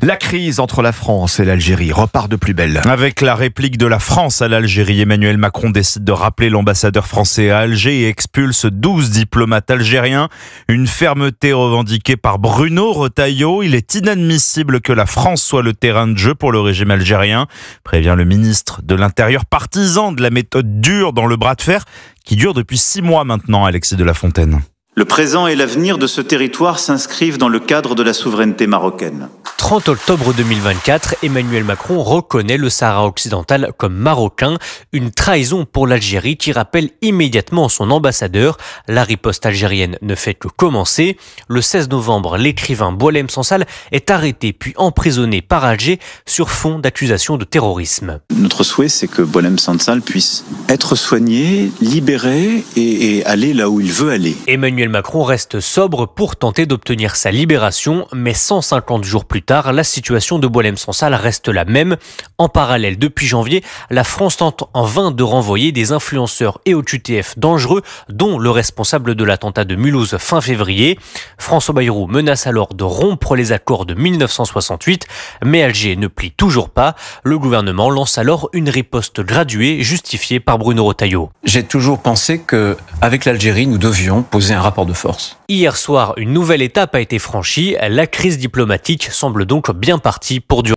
La crise entre la France et l'Algérie repart de plus belle. Avec la réplique de la France à l'Algérie, Emmanuel Macron décide de rappeler l'ambassadeur français à Alger et expulse 12 diplomates algériens. Une fermeté revendiquée par Bruno Retailleau. Il est inadmissible que la France soit le terrain de jeu pour le régime algérien, prévient le ministre de l'Intérieur, partisan de la méthode dure dans le bras de fer qui dure depuis 6 mois maintenant, Alexis de la Fontaine. Le présent et l'avenir de ce territoire s'inscrivent dans le cadre de la souveraineté marocaine. 30 octobre 2024, Emmanuel Macron reconnaît le Sahara occidental comme marocain, une trahison pour l'Algérie qui rappelle immédiatement son ambassadeur. La riposte algérienne ne fait que commencer. Le 16 novembre, l'écrivain Boualem Sansal est arrêté puis emprisonné par Alger sur fond d'accusations de terrorisme. Notre souhait, c'est que Boualem Sansal puisse être soigné, libéré et aller là où il veut aller. Emmanuel Macron reste sobre pour tenter d'obtenir sa libération, mais 150 jours plus tard, la situation de Boualem Sansal reste la même. En parallèle, depuis janvier, la France tente en vain de renvoyer des influenceurs et OQTF dangereux, dont le responsable de l'attentat de Mulhouse fin février. François Bayrou menace alors de rompre les accords de 1968, mais Alger ne plie toujours pas. Le gouvernement lance alors une riposte graduée, justifiée par Bruno Retailleau. J'ai toujours pensé qu'avec l'Algérie, nous devions poser un rapport de force. Hier soir, une nouvelle étape a été franchie. La crise diplomatique semble donc bien partie pour durer.